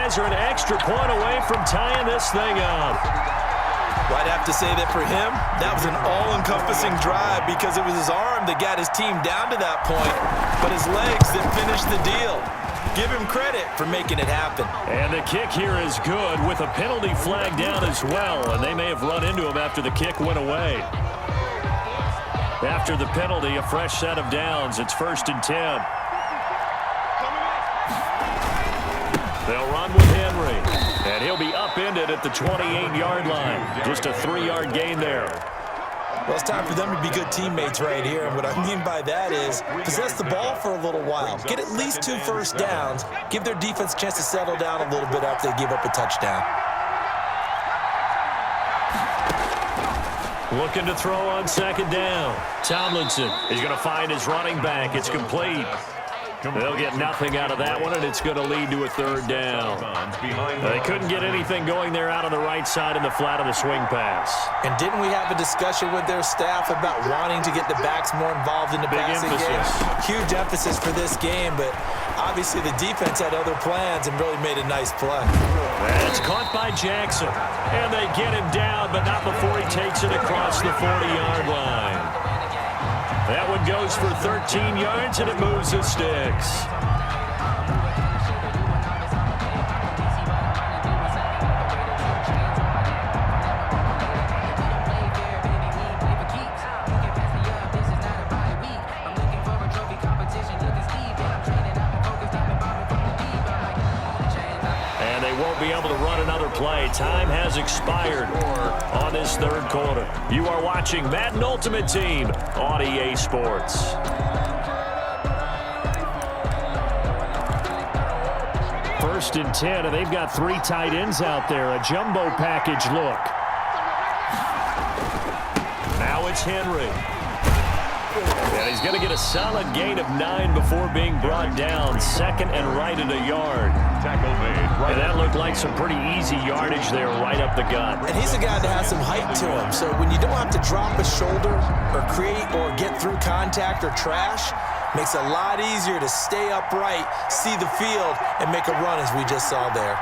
guys are an extra point away from tying this thing up. Well, I'd have to say that for him, that was an all-encompassing drive because it was his arm that got his team down to that point, but his legs that finished the deal. Give him credit for making it happen. And the kick here is good with a penalty flag down as well, and they may have run into him after the kick went away. After the penalty, a fresh set of downs. It's 1st and 10. They'll run with Henry, and he'll be upended at the 28-yard line. Just a 3-yard gain there. Well, it's time for them to be good teammates right here. And what I mean by that is possess the ball for a little while. Get at least 2 first downs. Give their defense a chance to settle down a little bit after they give up a touchdown. Looking to throw on 2nd down. Tomlinson is going to find his running back. It's complete. They'll get nothing out of that one, and it's going to lead to a 3rd down. They couldn't get anything going there out on the right side in the flat of the swing pass. And didn't we have a discussion with their staff about wanting to get the backs more involved in the passing game? Huge emphasis for this game, but obviously the defense had other plans and really made a nice play. That's caught by Jackson, and they get him down, but not before he takes it across the 40-yard line. That one goes for 13 yards, and it moves the sticks. And they won't be able to run another play. Time has expired on this 3rd quarter. You are watching Madden Ultimate Team on EA Sports. First and 10, and they've got 3 tight ends out there. A jumbo package look. Now it's Henry. And he's going to get a solid gain of 9 before being brought down. 2nd and right at a yard. Tackle made. Right. And that looked like some pretty easy yardage there right up the gut. And he's a guy that has some height to him. So when you don't have to drop a shoulder or create or get through contact or trash, makes it a lot easier to stay upright, see the field, and make a run as we just saw there.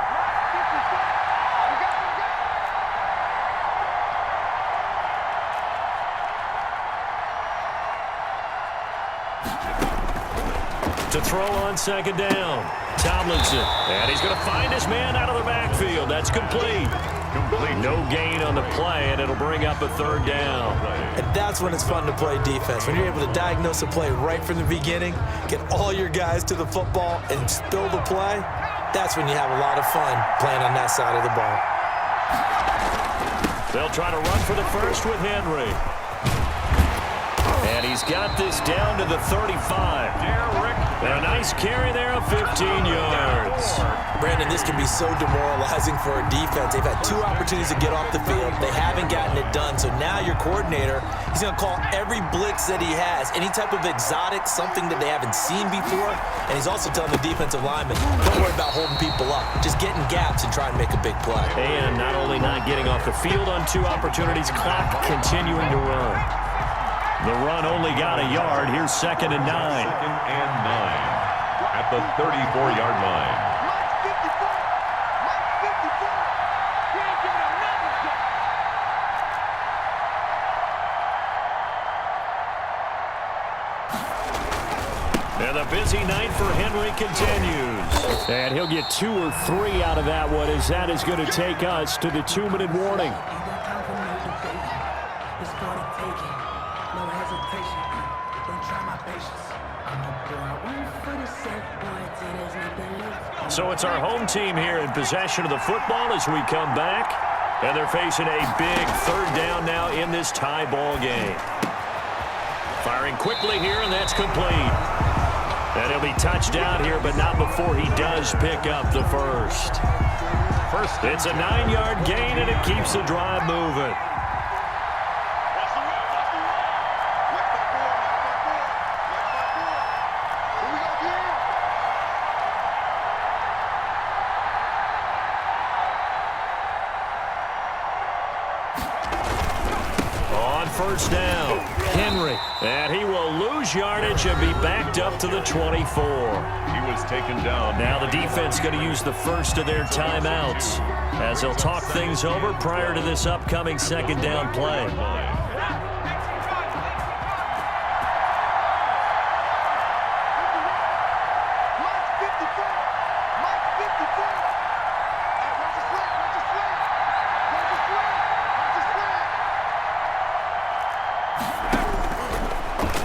To throw on 2nd down. Tomlinson. And he's going to find his man out of the backfield. That's complete. No gain on the play, and it'll bring up a 3rd down. And that's when it's fun to play defense. When you're able to diagnose a play right from the beginning, get all your guys to the football, and spill the play, that's when you have a lot of fun playing on that side of the ball. They'll try to run for the first with Henry. And he's got this down to the 35. A nice carry there of 15 yards. Brandon, this can be so demoralizing for a defense. They've had 2 opportunities to get off the field. They haven't gotten it done. So now your coordinator, he's going to call every blitz that he has, any type of exotic, something that they haven't seen before. And he's also telling the defensive lineman, don't worry about holding people up. Just get in gaps and try and make a big play. And not only not getting off the field on 2 opportunities, clock continuing to run. The run only got a yard. Here's 2nd and 9. 2nd and 9 at the 34-yard line. And the busy night for Henry continues. And he'll get 2 or 3 out of that one, as that is going to take us to the 2-minute warning. So it's our home team here in possession of the football as we come back. And they're facing a big 3rd down now in this tie ball game. Firing quickly here, and that's complete. And he'll be touched down here, but not before he does pick up the first. It's a 9-yard gain, and it keeps the drive moving. First down, Henry, and he will lose yardage and be backed up to the 24. He was is taken down. Now the defense going to use the first of their timeouts as they'll talk things over prior to this upcoming second down play.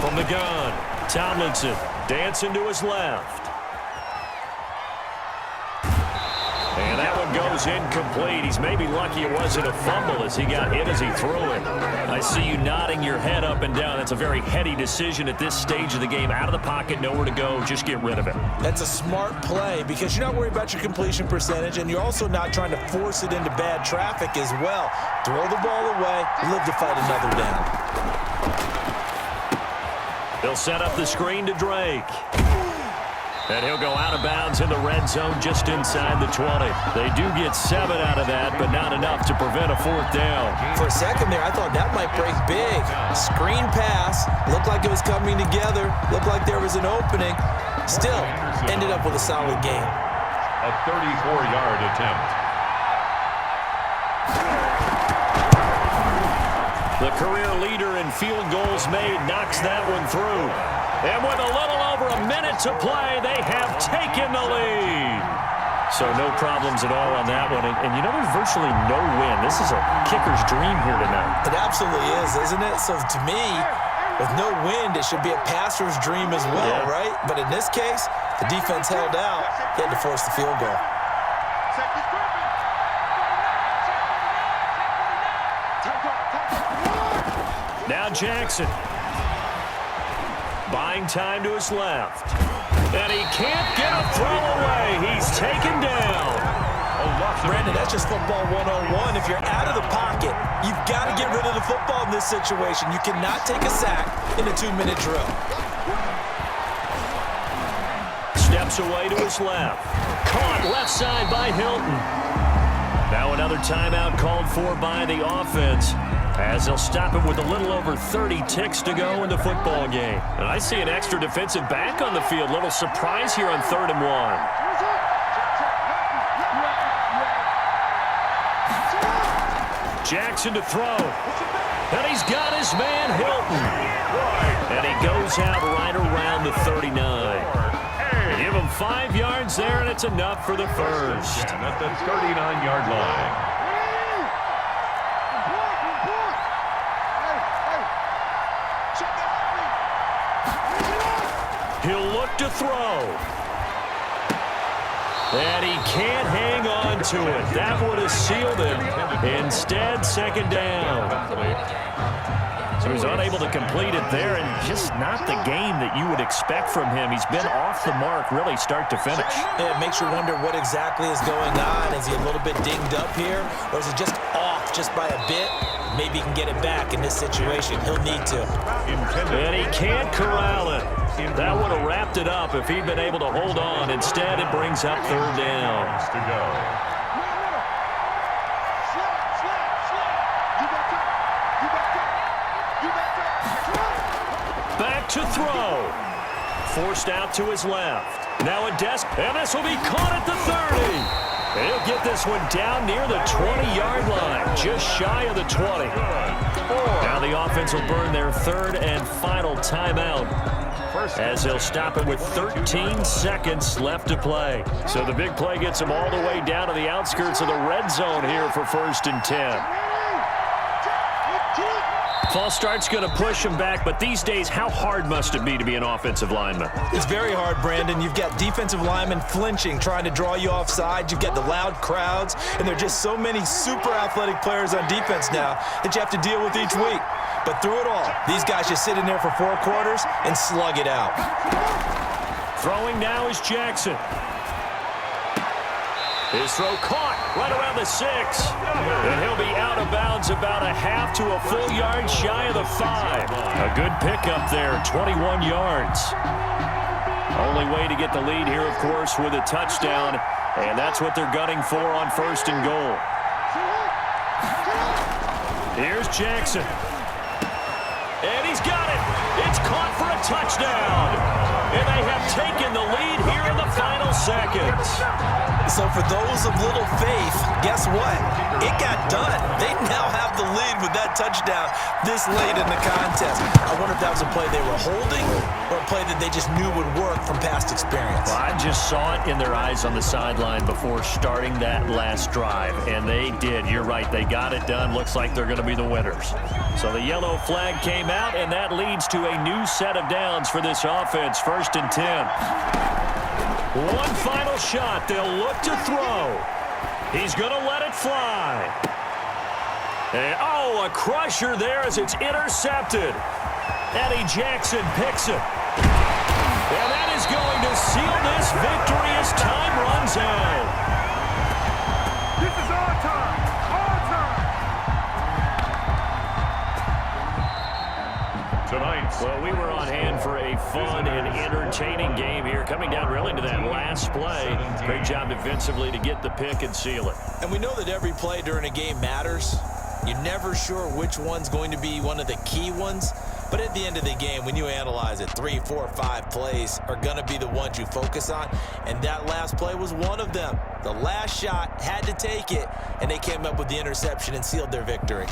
From the gun, Tomlinson dancing to his left. And that one goes incomplete. He's maybe lucky it wasn't a fumble as he got hit as he threw it. I see you nodding your head up and down. That's a very heady decision at this stage of the game. Out of the pocket, nowhere to go. Just get rid of it. That's a smart play because you're not worried about your completion percentage, and you're also not trying to force it into bad traffic as well. Throw the ball away, live to fight another down. They'll set up the screen to Drake. And he'll go out of bounds in the red zone just inside the 20. They do get 7 out of that, but not enough to prevent a fourth down. For a second there, I thought that might break big. Screen pass. Looked like it was coming together. Looked like there was an opening. Still, ended up with a solid game. A 34-yard attempt. The career leader in field goals made knocks that one through. And with a little over a minute to play, they have taken the lead. So no problems at all on that one. And you know, there's virtually no win. This is a kicker's dream here tonight. It absolutely is, isn't it? So to me, with no wind, it should be a passer's dream as well, right? But in this case, the defense held out. They had to force the field goal. Now Jackson. Buying time to his left. And he can't get a throw away. He's taken down. Brandon, that's just football 101. If you're out of the pocket, you've got to get rid of the football in this situation. You cannot take a sack in a 2-minute drill. Steps away to his left. Caught left side by Hilton. Now another timeout called for by the offense, as they'll stop it with a little over 30 ticks to go in the football game. And I see an extra defensive back on the field. Little surprise here on 3rd and 1. Jackson to throw. And he's got his man Hilton. And he goes out right around the 39. Give him 5 yards there, and it's enough for the first. And at the 39-yard line. He'll look to throw. And he can't hang on to it. That would have sealed it. Instead, second down. So he's unable to complete it there, and just not the game that you would expect from him. He's been off the mark really start to finish. Yeah, it makes you wonder what exactly is going on. Is he a little bit dinged up here, or is he just off just by a bit? Maybe he can get it back in this situation. He'll need to. And he can't corral it. That would have wrapped it up if he'd been able to hold on. Instead, it brings up 3rd down. To go. Back to throw. Forced out to his left. Now a desk, and this will be caught at the 30. And he'll get this one down near the 20-yard line, just shy of the 20. Now the offense will burn their 3rd and final timeout, as they'll stop it with 13 seconds left to play. So the big play gets them all the way down to the outskirts of the red zone here for 1st and 10. False start's going to push him back, but these days, how hard must it be to be an offensive lineman? It's very hard, Brandon. You've got defensive linemen flinching, trying to draw you offside. You've got the loud crowds, and there are just so many super athletic players on defense now that you have to deal with each week. But through it all, these guys just sit in there for 4 quarters and slug it out. Throwing now is Jackson. His throw caught right around the 6. And he'll be out of bounds about a half to a full yard shy of the 5. A good pickup there, 21 yards. Only way to get the lead here, of course, with a touchdown. And that's what they're gunning for on 1st and goal. Here's Jackson. And he's got it. It's caught for a touchdown. And they have taken the lead here in the final seconds. So for those of little faith, guess what? It got done. They now have the lead with that touchdown this late in the contest. I wonder if that was a play they were holding or a play that they just knew would work from past experience. Well, I just saw it in their eyes on the sideline before starting that last drive, and they did. You're right. They got it done. Looks like they're going to be the winners. So the yellow flag came out, and that leads to a new set of downs for this offense. 1st and 10. One final shot. They'll look to throw. He's going to let it fly. And, oh, a crusher there as it's intercepted. Eddie Jackson picks it. And that is going to seal this victory as time runs out. This is our time. Our time. Tonight. Well, we were on hand for a fun and entertaining game here. Coming down really to that last play. Great job defensively to get the pick and seal it. And we know that every play during a game matters. You're never sure which one's going to be one of the key ones. But at the end of the game, when you analyze it, 3, 4, 5 plays are going to be the ones you focus on. And that last play was one of them. The last shot had to take it, and they came up with the interception and sealed their victory.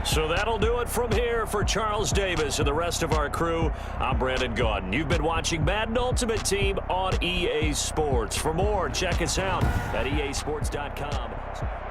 So that'll do it from here for Charles Davis and the rest of our crew. I'm Brandon Gaudin. You've been watching Madden Ultimate Team on EA Sports. For more, check us out at easports.com.